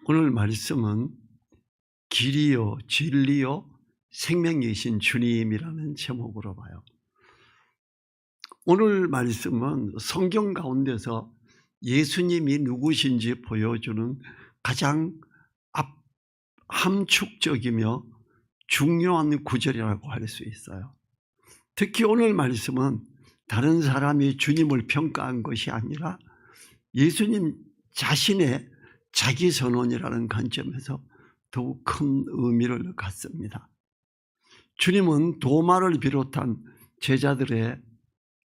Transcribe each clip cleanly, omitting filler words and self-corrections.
오늘 말씀은 길이요 진리요 생명이신 주님이라는 제목으로 봐요. 오늘 말씀은 성경 가운데서 예수님이 누구신지 보여주는 가장 함축적이며 중요한 구절이라고 할 수 있어요. 특히 오늘 말씀은 다른 사람이 주님을 평가한 것이 아니라 예수님 자신의 자기 선언이라는 관점에서 더욱 큰 의미를 갖습니다. 주님은 도마를 비롯한 제자들의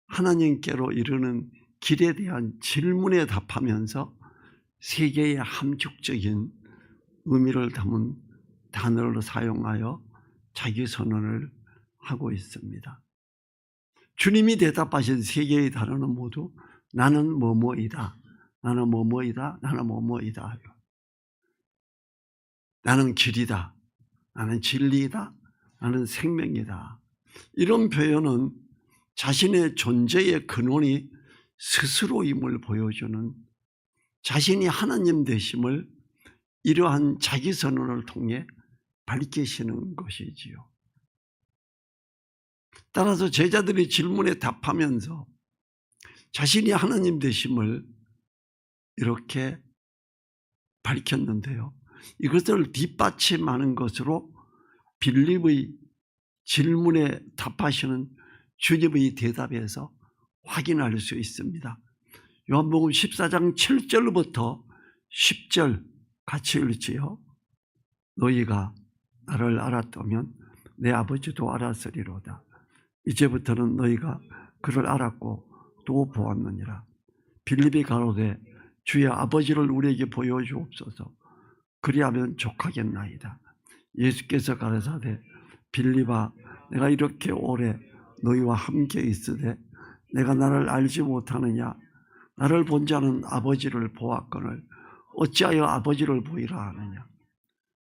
하나님께로 이르는 길에 대한 질문에 답하면서 세 개의 함축적인 의미를 담은 단어를 사용하여 자기 선언을 하고 있습니다. 주님이 대답하신 세 개의 단어는 모두 나는 뭐뭐이다, 나는 뭐뭐이다, 나는 뭐뭐이다. 나는 길이다, 나는 진리이다, 나는 생명이다. 이런 표현은 자신의 존재의 근원이 스스로임을 보여주는 자신이 하나님 되심을 이러한 자기 선언을 통해 밝히시는 것이지요. 따라서 제자들이 질문에 답하면서 자신이 하나님 되심을 이렇게 밝혔는데요. 이것을 뒷받침하는 것으로 빌립의 질문에 답하시는 주님의 대답에서 확인할 수 있습니다. 요한복음 14장 7절부터 10절 같이 읽지요. 너희가 나를 알았다면 내 아버지도 알았으리로다. 이제부터는 너희가 그를 알았고 또 보았느니라. 빌립이 가로되 주의 아버지를 우리에게 보여주옵소서. 그리하면 족하겠나이다. 예수께서 가라사대 빌립아, 내가 이렇게 오래 너희와 함께 있으되 내가 나를 알지 못하느냐? 나를 본 자는 아버지를 보았거늘 어찌하여 아버지를 보이라 하느냐?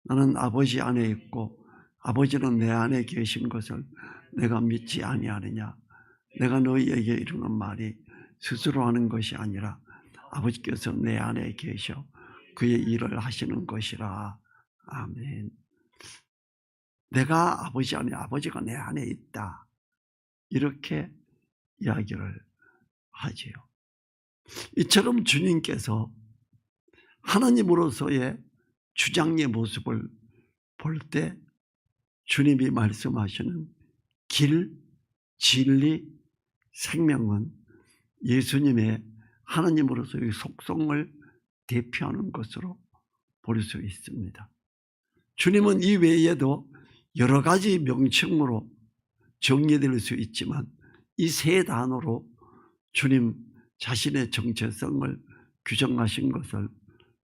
나는 아버지 안에 있고 아버지는 내 안에 계신 것을 내가 믿지 아니하느냐? 내가 너희에게 이르는 말이 스스로 하는 것이 아니라 아버지께서 내 안에 계셔 그의 일을 하시는 것이라. 아멘. 내가 아버지 안에, 아버지가 내 안에 있다, 이렇게 이야기를 하지요. 이처럼 주님께서 하나님으로서의 주장의 모습을 볼 때 주님이 말씀하시는 길, 진리, 생명은 예수님의 하나님으로서의 속성을 대표하는 것으로 볼 수 있습니다. 주님은 이 외에도 여러 가지 명칭으로 정리될 수 있지만 이 세 단어로 주님 자신의 정체성을 규정하신 것을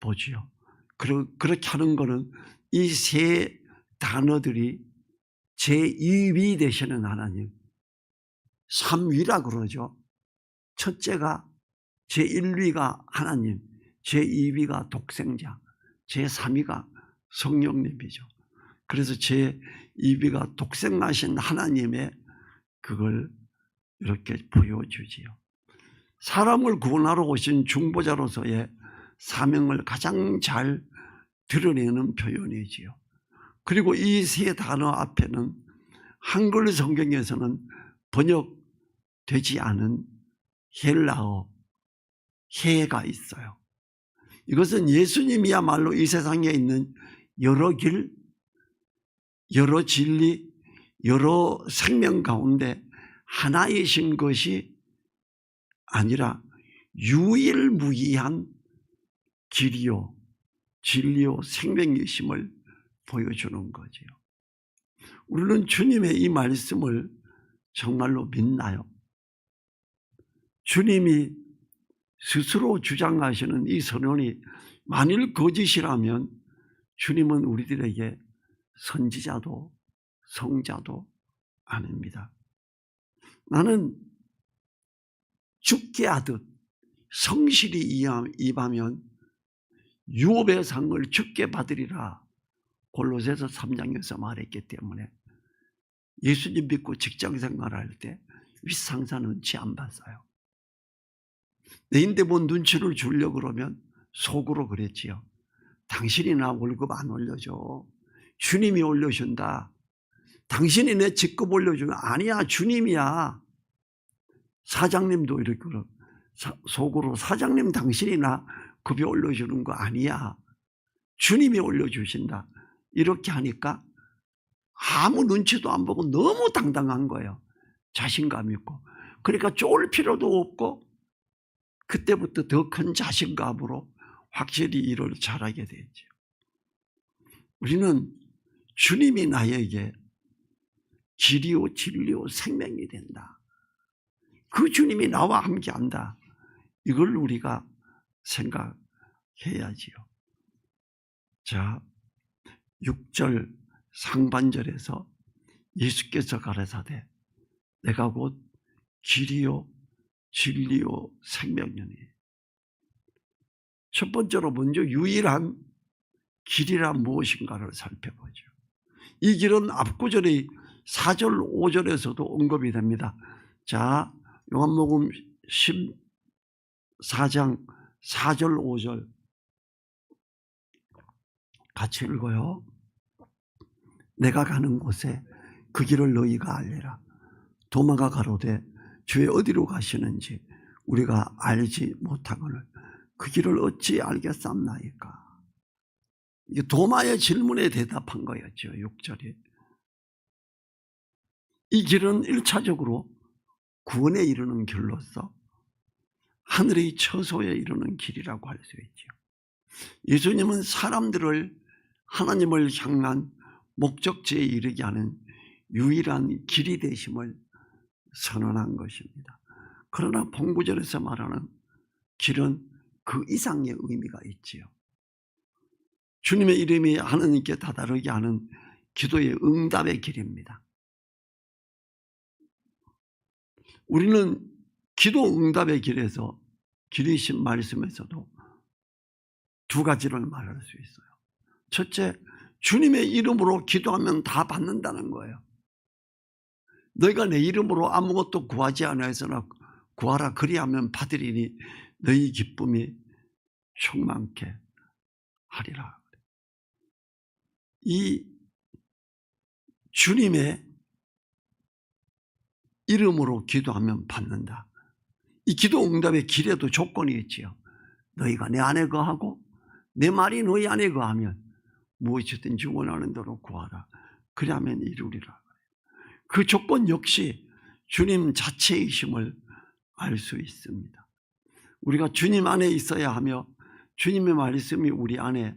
보지요. 그렇게 하는 것은 이 세 단어들이 제2위 되시는 하나님, 3위라 그러죠. 첫째가 제1위가 하나님, 제2위가 독생자, 제3위가 성령님이죠. 그래서 제2위가 독생하신 하나님의 그걸 이렇게 보여주지요. 사람을 구원하러 오신 중보자로서의 사명을 가장 잘 드러내는 표현이지요. 그리고 이 세 단어 앞에는 한글 성경에서는 번역되지 않은 헬라어 해가 있어요. 이것은 예수님이야말로 이 세상에 있는 여러 길, 여러 진리, 여러 생명 가운데 하나이신 것이 아니라 유일무이한 길이요 진리요 생명이심을 보여주는 거지요. 우리는 주님의 이 말씀을 정말로 믿나요? 주님이 스스로 주장하시는 이 선언이 만일 거짓이라면 주님은 우리들에게 선지자도 성자도 아닙니다. 나는 죽게 하듯 성실히 임하면 유업의 상을 죽게 받으리라 골로새서 3장에서 말했기 때문에 예수님 믿고 직장생활할 때 윗상사 눈치 안 봤어요. 내인데 뭐 눈치를 주려고 그러면 속으로 그랬지요. 당신이 나 월급 안 올려줘. 주님이 올려준다. 당신이 내 직급 올려주면 아니야, 주님이야. 사장님도 이렇게 속으로 사장님 당신이 나 급여 올려주는 거 아니야. 주님이 올려주신다. 이렇게 하니까 아무 눈치도 안 보고 너무 당당한 거예요. 자신감 있고. 그러니까 쫄 필요도 없고 그때부터 더 큰 자신감으로 확실히 일을 잘하게 되죠. 우리는 주님이 나에게 길이요 진리요 생명이 된다. 그 주님이 나와 함께한다. 이걸 우리가 생각해야지요. 자, 6절 상반절에서 예수께서 가라사대 내가 곧 길이요 진리요 생명이니. 첫 번째로 먼저 유일한 길이란 무엇인가를 살펴보죠. 이 길은 앞구절의 4절 5절에서도 언급이 됩니다. 자, 요한복음 14장 4절 5절 같이 읽어요. 내가 가는 곳에 그 길을 너희가 알리라. 도마가 가로되 주의 어디로 가시는지 우리가 알지 못하거늘 그 길을 어찌 알겠삼나이까. 이게 도마의 질문에 대답한 거였죠. 6절에. 이 길은 1차적으로 구원에 이르는 길로서 하늘의 처소에 이르는 길이라고 할 수 있죠. 예수님은 사람들을 하나님을 향한 목적지에 이르게 하는 유일한 길이 되심을 선언한 것입니다. 그러나 본구절에서 말하는 길은 그 이상의 의미가 있지요. 주님의 이름이 하나님께 다다르게 하는 기도의 응답의 길입니다. 우리는 기도 응답의 길에서 길이신 말씀에서도 두 가지를 말할 수 있어요. 첫째, 주님의 이름으로 기도하면 다 받는다는 거예요. 너희가 내 이름으로 아무것도 구하지 아니하였으나 구하라 그리하면 받으리니 너희 기쁨이 충만케 하리라. 이 주님의 이름으로 기도하면 받는다. 이 기도 응답의 길에도 조건이 있지요. 너희가 내 안에 거하고 내 말이 너희 안에 거하면 무엇이든지 원하는 대로 구하라. 그리하면 이루리라. 그 조건 역시 주님 자체이심을 알 수 있습니다. 우리가 주님 안에 있어야 하며 주님의 말씀이 우리 안에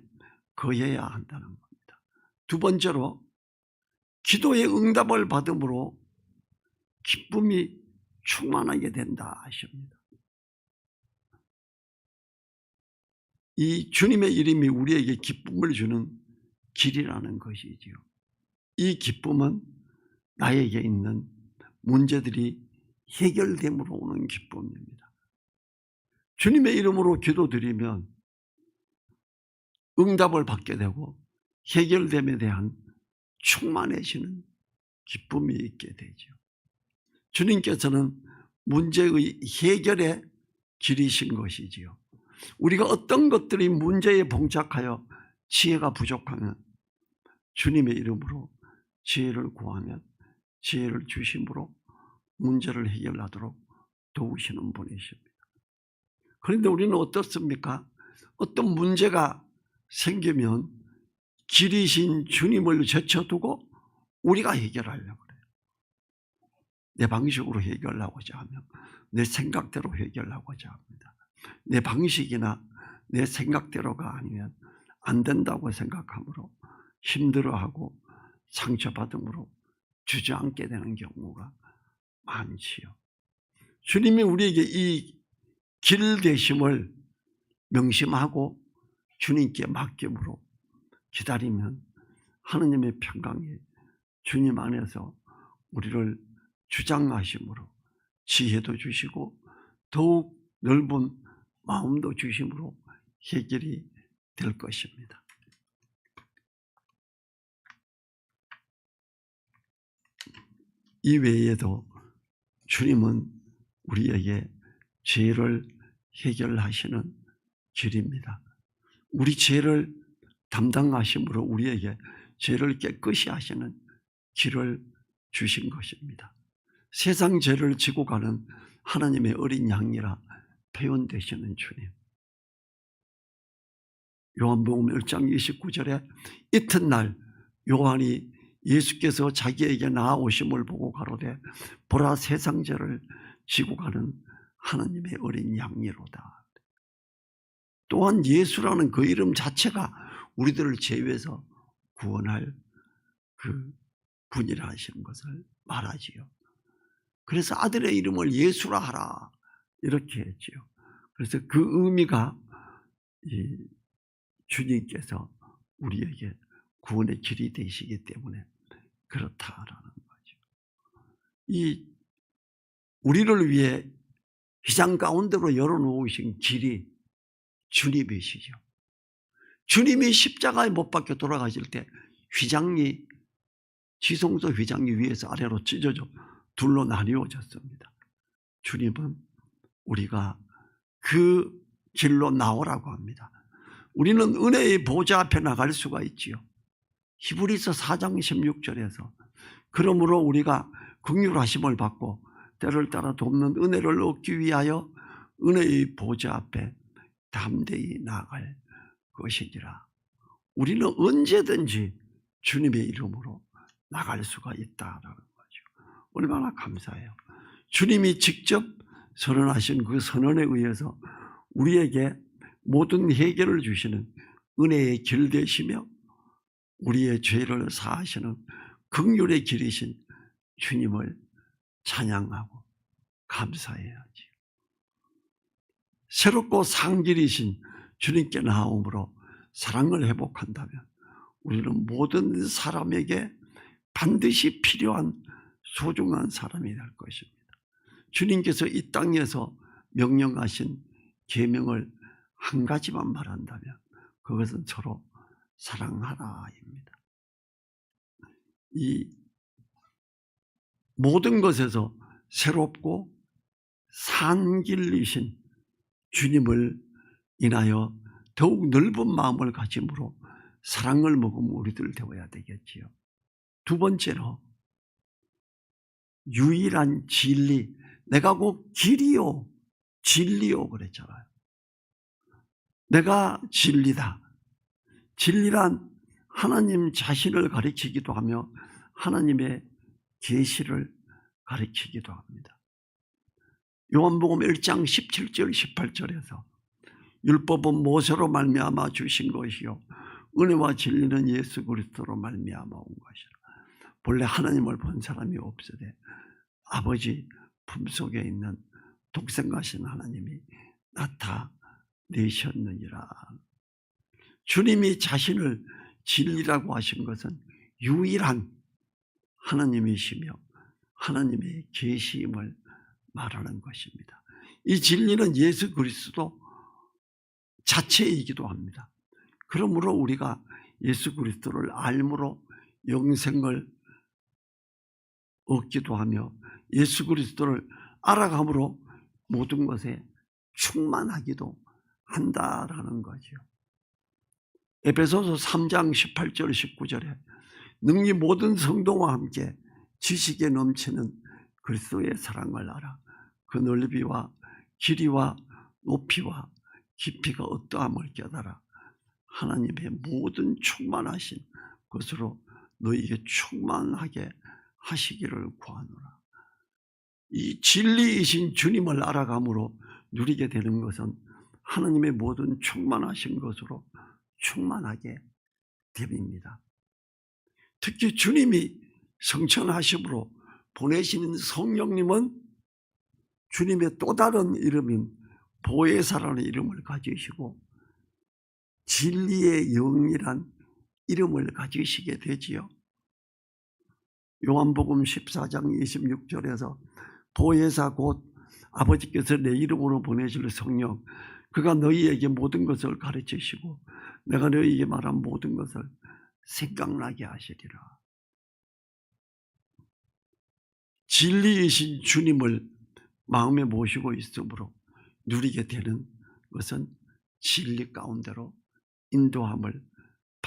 거해야 한다는 겁니다. 두 번째로 기도의 응답을 받음으로 기쁨이 충만하게 된다 하십니다. 이 주님의 이름이 우리에게 기쁨을 주는 길이라는 것이지요. 이 기쁨은 나에게 있는 문제들이 해결됨으로 오는 기쁨입니다. 주님의 이름으로 기도드리면 응답을 받게 되고 해결됨에 대한 충만해지는 기쁨이 있게 되죠. 주님께서는 문제의 해결의 길이신 것이지요. 우리가 어떤 것들이 문제에 봉착하여 지혜가 부족하면 주님의 이름으로 지혜를 구하면 지혜를 주심으로 문제를 해결하도록 도우시는 분이십니다. 그런데 우리는 어떻습니까? 어떤 문제가 생기면 길이신 주님을 제쳐두고 우리가 해결하려고 그래요. 내 방식으로 해결하고자 하며 내 생각대로 해결하고자 합니다. 내 방식이나 내 생각대로가 아니면 안 된다고 생각하므로 힘들어하고 상처받음으로 주저앉게 되는 경우가 많지요. 주님이 우리에게 이 길 되심을 명심하고 주님께 맡김으로 기다리면 하느님의 평강이 주님 안에서 우리를 주장하심으로 지혜도 주시고 더욱 넓은 마음도 주심으로 해결이 될 것입니다. 이 외에도 주님은 우리에게 죄를 해결하시는 길입니다. 우리 죄를 담당하심으로 우리에게 죄를 깨끗이 하시는 길을 주신 것입니다. 세상 죄를 지고 가는 하나님의 어린 양이라 표현되시는 주님. 요한복음 1장 29절에 이튿날 요한이 예수께서 자기에게 나아오심을 보고 가로되 보라 세상 죄를 지고 가는 하나님의 어린 양이로다. 또한 예수라는 그 이름 자체가 우리들을 죄에서 구원할 그 분이라 하시는 것을 말하지요. 그래서 아들의 이름을 예수라 하라 이렇게 했지요. 그래서 그 의미가 이 주님께서 우리에게 구원의 길이 되시기 때문에 그렇다라는 거죠. 이 우리를 위해 휘장 가운데로 열어놓으신 길이 주님이시죠. 주님이 십자가에 못 박혀 돌아가실 때 휘장이 지성소 휘장이 위에서 아래로 찢어져 둘로 나뉘어졌습니다. 주님은 우리가 그 길로 나오라고 합니다. 우리는 은혜의 보좌 앞에 나갈 수가 있지요. 히브리서 4장 16절에서 그러므로 우리가 긍휼하심을 받고 때를 따라 돕는 은혜를 얻기 위하여 은혜의 보좌 앞에 담대히 나아갈 것이니라. 우리는 언제든지 주님의 이름으로 나갈 수가 있다라는 거죠. 얼마나 감사해요. 주님이 직접 선언하신 그 선언에 의해서 우리에게 모든 해결을 주시는 은혜의 길 되시며 우리의 죄를 사하시는 긍휼의 길이신 주님을 찬양하고 감사해야지. 새롭고 상길이신 주님께 나옴으로 사랑을 회복한다면 우리는 모든 사람에게 반드시 필요한 소중한 사람이 될 것입니다. 주님께서 이 땅에서 명령하신 계명을 한 가지만 말한다면 그것은 서로 사랑하라입니다. 이 모든 것에서 새롭고 산길이신 주님을 인하여 더욱 넓은 마음을 가짐으로 사랑을 먹으면 우리들 되어야 되겠지요. 두 번째로 유일한 진리, 내가 곧 길이요 진리요 그랬잖아요. 내가 진리다. 진리란 하나님 자신을 가리키기도 하며 하나님의 계시를 가리키기도 합니다. 요한복음 1장 17절 18절에서 율법은 모세로 말미암아 주신 것이요 은혜와 진리는 예수 그리스도로 말미암아 온 것이라. 본래 하나님을 본 사람이 없으되 아버지 품속에 있는 독생하신 하나님이 나타내셨느니라. 주님이 자신을 진리라고 하신 것은 유일한 하나님이시며 하나님의 계시임을 말하는 것입니다. 이 진리는 예수 그리스도 자체이기도 합니다. 그러므로 우리가 예수 그리스도를 알므로 영생을 얻기도 하며 예수 그리스도를 알아감으로 모든 것에 충만하기도 한다라는 거죠. 에베소서 3장 18절 19절에 능히 모든 성도와 함께 지식에 넘치는 그리스도의 사랑을 알아 그 넓이와 길이와 높이와 깊이가 어떠함을 깨달아 하나님의 모든 충만하신 것으로 너희에게 충만하게 하시기를 구하노라. 이 진리이신 주님을 알아감으로 누리게 되는 것은 하나님의 모든 충만하신 것으로 충만하게 됩니다. 특히 주님이 성천하심으로 보내시는 성령님은 주님의 또 다른 이름인 보혜사라는 이름을 가지시고 진리의 영이란 이름을 가지시게 되지요. 요한복음 14장 26절에서 보혜사 곧 아버지께서 내 이름으로 보내실 성령 그가 너희에게 모든 것을 가르치시고 내가 너희에게 말한 모든 것을 생각나게 하시리라. 진리이신 주님을 마음에 모시고 있으므로 누리게 되는 것은 진리 가운데로 인도함을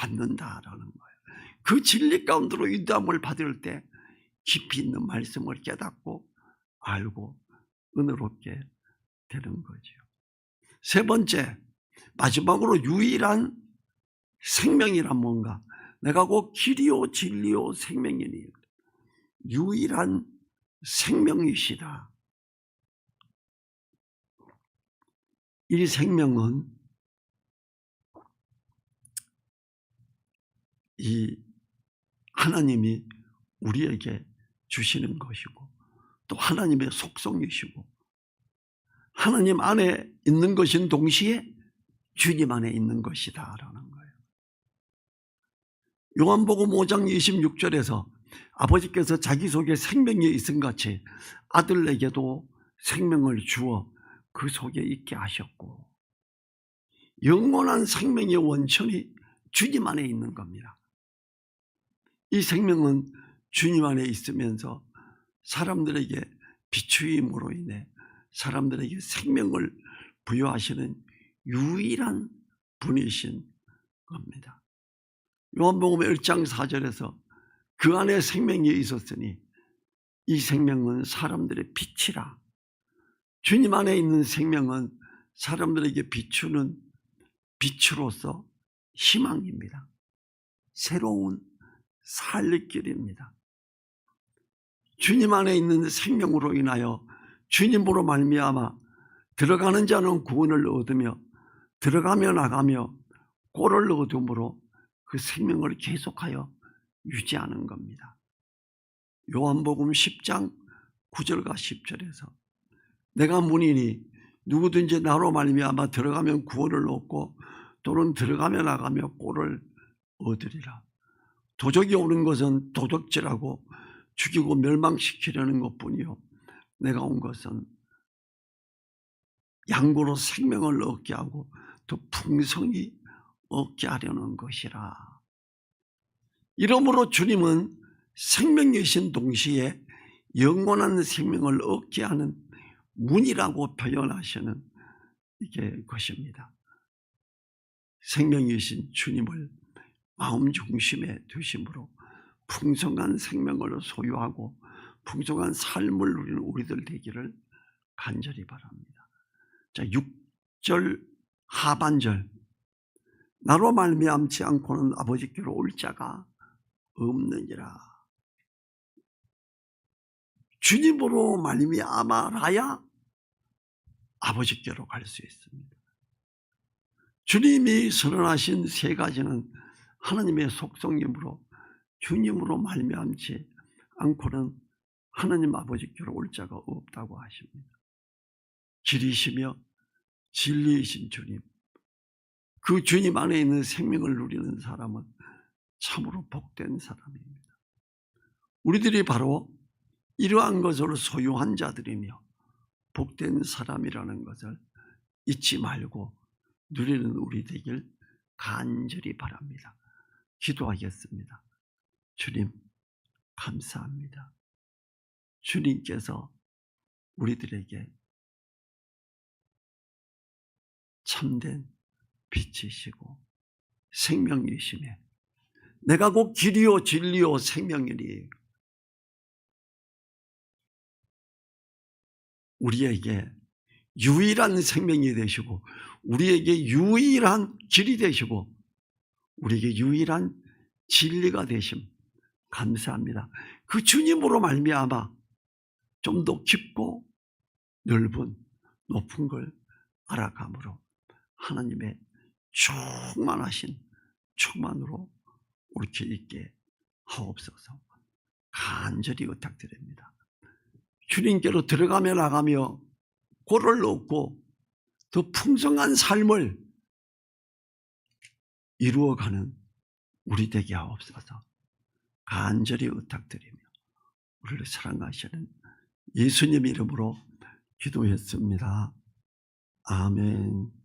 받는다라는 거예요. 그 진리 가운데로 인도함을 받을 때 깊이 있는 말씀을 깨닫고 알고 은혜롭게 되는 거죠. 세 번째, 마지막으로 유일한 생명이란 뭔가? 내가 곧 길이요 진리요 생명이니 유일한 생명이시다. 이 생명은 이 하나님이 우리에게 주시는 것이고 또 하나님의 속성이시고 하나님 안에 있는 것인 동시에 주님 안에 있는 것이다라는 거예요. 요한복음 5장 26절에서 아버지께서 자기 속에 생명이 있음 같이 아들에게도 생명을 주어 그 속에 있게 하셨고 영원한 생명의 원천이 주님 안에 있는 겁니다. 이 생명은 주님 안에 있으면서 사람들에게 비추임으로 인해 사람들에게 생명을 부여하시는 유일한 분이신 겁니다. 요한복음 1장 4절에서 그 안에 생명이 있었으니 이 생명은 사람들의 빛이라. 주님 안에 있는 생명은 사람들에게 비추는 빛으로서 희망입니다. 새로운 살 길입니다. 주님 안에 있는 생명으로 인하여 주님으로 말미암아 들어가는 자는 구원을 얻으며 들어가며 나가며 꼴을 얻음으로 그 생명을 계속하여 유지하는 겁니다. 요한복음 10장 9절과 10절에서 내가 문이니 누구든지 나로 말미암아 들어가면 구원을 얻고 또는 들어가며 나가며 꼴을 얻으리라. 도적이 오는 것은 도둑질하고 죽이고 멸망시키려는 것뿐이요 내가 온 것은 양고로 생명을 얻게 하고 더 풍성히 얻게 하려는 것이라. 이러므로 주님은 생명이신 동시에 영원한 생명을 얻게 하는 문이라고 표현하시는 이게 것입니다. 생명이신 주님을 마음 중심에 두심으로 풍성한 생명을 소유하고 풍성한 삶을 누리는 우리들 되기를 간절히 바랍니다. 자, 6절 하반절 나로 말미암지 않고는 아버지께로 올 자가 없느니라. 주님으로 말미암아야 아버지께로 갈 수 있습니다. 주님이 선언하신 세 가지는 하나님의 속성이므로 주님으로 말미암지 않고는 하나님 아버지께로 올 자가 없다고 하십니다. 길이시며 진리이신 주님, 그 주님 안에 있는 생명을 누리는 사람은 참으로 복된 사람입니다. 우리들이 바로 이러한 것을 소유한 자들이며 복된 사람이라는 것을 잊지 말고 누리는 우리 되길 간절히 바랍니다. 기도하겠습니다. 주님, 감사합니다. 주님께서 우리들에게 참된 빛이시고 생명이시며 내가 곧 길이요 진리요 생명이니 우리에게 유일한 생명이 되시고 우리에게 유일한 길이 되시고 우리에게 유일한 진리가 되심 감사합니다. 그 주님으로 말미암아 좀 더 깊고 넓은 높은 걸 알아감으로 하나님의 충만하신 충만으로 옳게 있게 하옵소서. 간절히 부탁드립니다. 주님께로 들어가며 나가며 꼴을 얻고 더 풍성한 삶을 이루어가는 우리 되게 하옵소서. 간절히 부탁드리며 우리를 사랑하시는 예수님 이름으로 기도했습니다. 아멘.